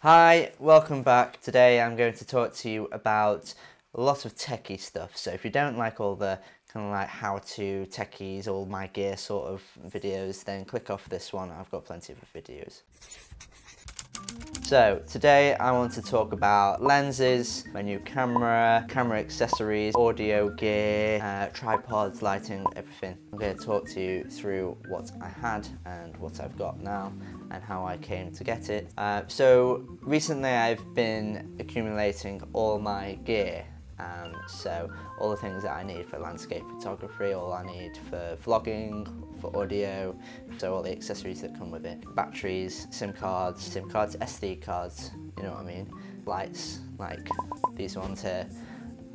Hi, welcome back. Today I'm going to talk to you about a lot of techie stuff. So if you don't like all the kind of like how-to techies, all my gear sort of videos, then click off this one. I've got plenty of videos. So today I want to talk about lenses, my new camera, camera accessories, audio gear, tripods, lighting, everything. I'm going to talk to you through what I had and what I've got now and how I came to get it. So recently I've been accumulating all my gear. So all the things that I need for landscape photography, all I need for vlogging, for audio, so all the accessories that come with it. Batteries, SIM cards, SD cards, you know what I mean? Lights, like these ones here.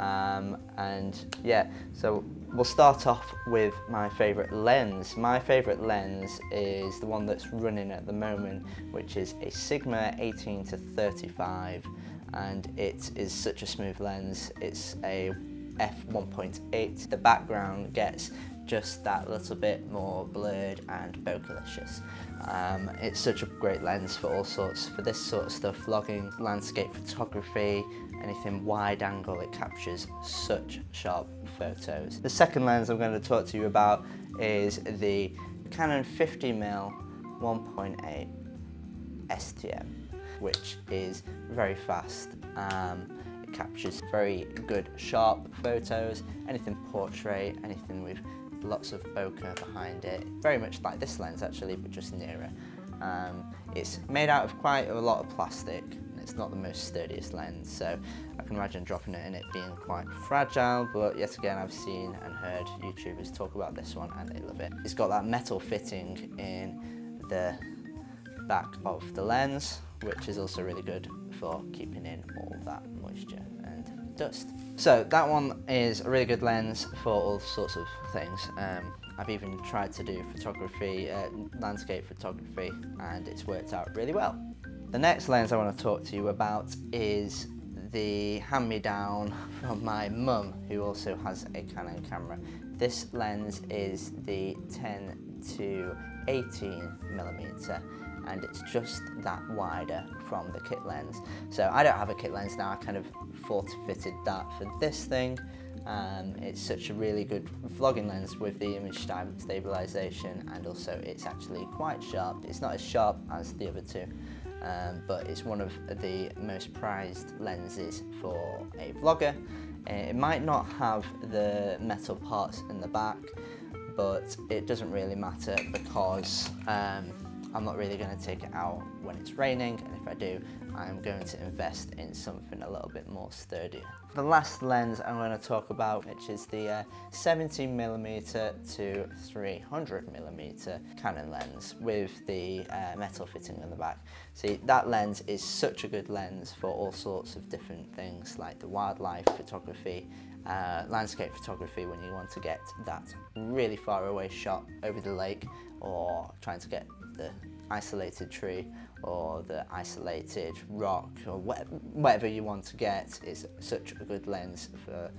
And yeah, so we'll start off with my favourite lens. My favourite lens is the one that's running at the moment, which is a Sigma 18-35. And it is such a smooth lens. It's a f1.8. The background gets just that little bit more blurred and bokeh-licious. It's such a great lens for all sorts, for this sort of stuff, vlogging, landscape photography, anything wide angle. It captures such sharp photos. The second lens I'm going to talk to you about is the Canon 50mm 1.8 STM, which is very fast. It captures very good sharp photos, anything portrait, anything with lots of bokeh behind it. Very much like this lens actually, but just nearer. It's made out of quite a lot of plastic. It's not the most sturdiest lens, so I can imagine dropping it and it being quite fragile, but yet again I've seen and heard YouTubers talk about this one and they love it. It's got that metal fitting in the back of the lens, which is also really good for keeping in all that moisture and dust. So that one is a really good lens for all sorts of things. I've even tried to do photography, landscape photography, and it's worked out really well. The next lens I want to talk to you about is the hand-me-down from my mum, who also has a Canon camera. This lens is the 10-18mm, and it's just that wider from the kit lens. So I don't have a kit lens now, I kind of force-fitted that for this thing. It's such a really good vlogging lens with the image stabilization, and also it's actually quite sharp. It's not as sharp as the other two, but it's one of the most prized lenses for a vlogger. It might not have the metal parts in the back, but it doesn't really matter because I'm not really going to take it out when it's raining, and if I do, I'm going to invest in something a little bit more sturdy. The last lens I'm going to talk about, which is the 70mm to 300mm Canon lens with the metal fitting on the back. See, that lens is such a good lens for all sorts of different things, like the wildlife photography, landscape photography, when you want to get that really far away shot over the lake, or trying to get the isolated tree or the isolated rock, or whatever you want to get. Is such a good lens for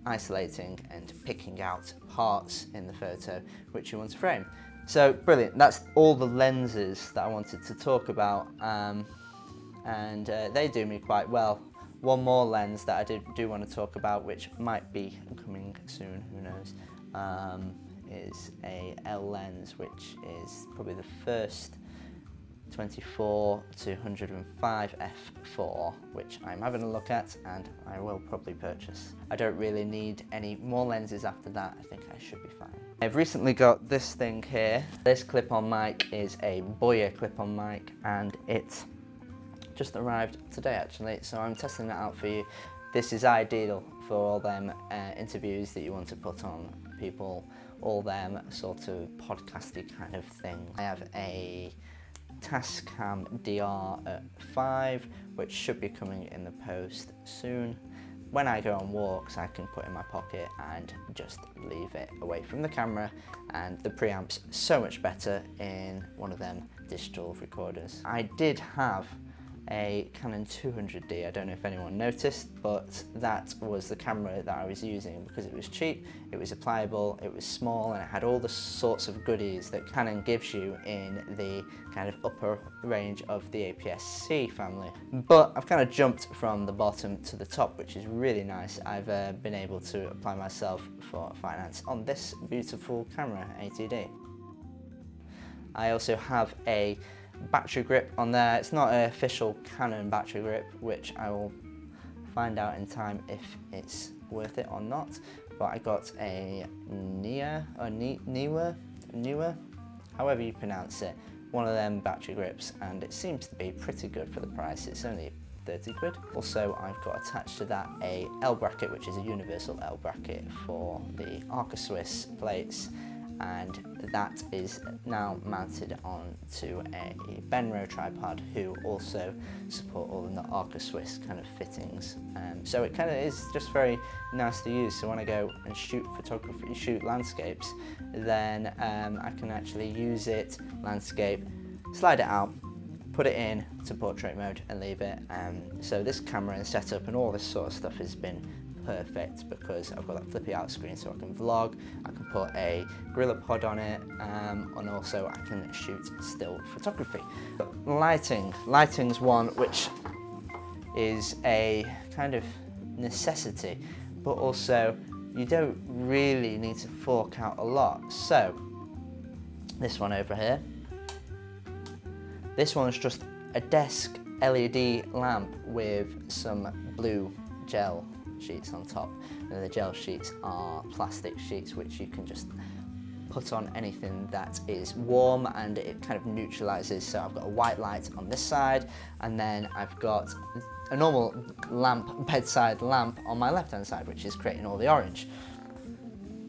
isolating and picking out parts in the photo which you want to frame. So brilliant, that's all the lenses that I wanted to talk about, and they do me quite well. One more lens that I do want to talk about, which might be coming soon, who knows, is a L lens, which is probably the first 24-105 f4, which I'm having a look at and I will probably purchase. I don't really need any more lenses after that. I think I should be fine. I've recently got this thing here. This clip-on mic is a Boyar Clipon mic, and it just arrived today actually, so I'm testing that out for you. This is ideal for all them interviews that you want to put on people, all them sort of podcasty kind of things. I have a Tascam DR at 5, which should be coming in the post soon. When I go on walks, I can put in my pocket and just leave it away from the camera, and the preamp's so much better in one of them digital recorders. I did have a Canon 200D. I don't know if anyone noticed, but that was the camera that I was using because it was cheap, it was pliable, it was small, and it had all the sorts of goodies that Canon gives you in the kind of upper range of the APS-C family. But I've kind of jumped from the bottom to the top, which is really nice. I've been able to apply myself for finance on this beautiful camera, ATD. I also have a battery grip on there. It's not an official Canon battery grip, which I will find out in time if it's worth it or not. But I got a Newer, however you pronounce it, one of them battery grips, and it seems to be pretty good for the price. It's only 30 quid. Also, I've got attached to that a L bracket, which is a universal L bracket for the Arca Swiss plates, and that is now mounted onto a Benro tripod, who also support all of the Arca Swiss kind of fittings. So it kind of is just very nice to use. So when I go and shoot photography, shoot landscapes, then I can actually use it, landscape, slide it out, put it in to portrait mode and leave it. So this camera and setup and all this sort of stuff has been perfect because I've got that flippy out screen so I can vlog, I can put a Gorilla Pod on it, and also I can shoot still photography. But lighting's one which is a kind of necessity, but also you don't really need to fork out a lot. So this one over here, this one's just a desk LED lamp with some blue gel sheets on top, and the gel sheets are plastic sheets which you can just put on anything that is warm, and it kind of neutralizes. So I've got a white light on this side, and then I've got a normal lamp, bedside lamp on my left hand side, which is creating all the orange.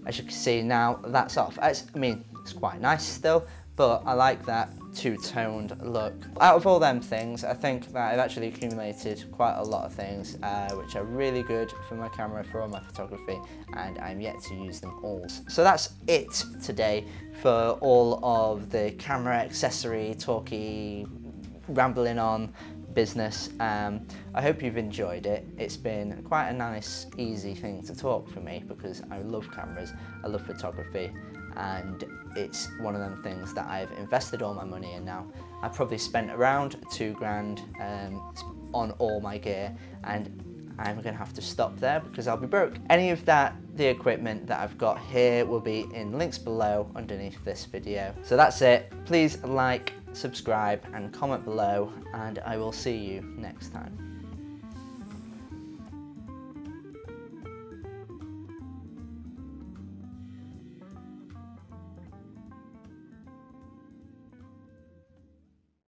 As you can see now, that's off. I mean, it's quite nice still, but I like that two-toned look. Out of all them things, I think that I've actually accumulated quite a lot of things which are really good for my camera, for all my photography, and I'm yet to use them all. So that's it today for all of the camera accessory, talky, rambling on business. I hope you've enjoyed it. It's been quite a nice, easy thing to talk for me because I love cameras, I love photography, and it's one of them things that I've invested all my money in now. I've probably spent around £2 on all my gear, and I'm going to have to stop there because I'll be broke. Any of the equipment that I've got here will be in links below underneath this video. So that's it. Please like, subscribe and comment below, and I will see you next time.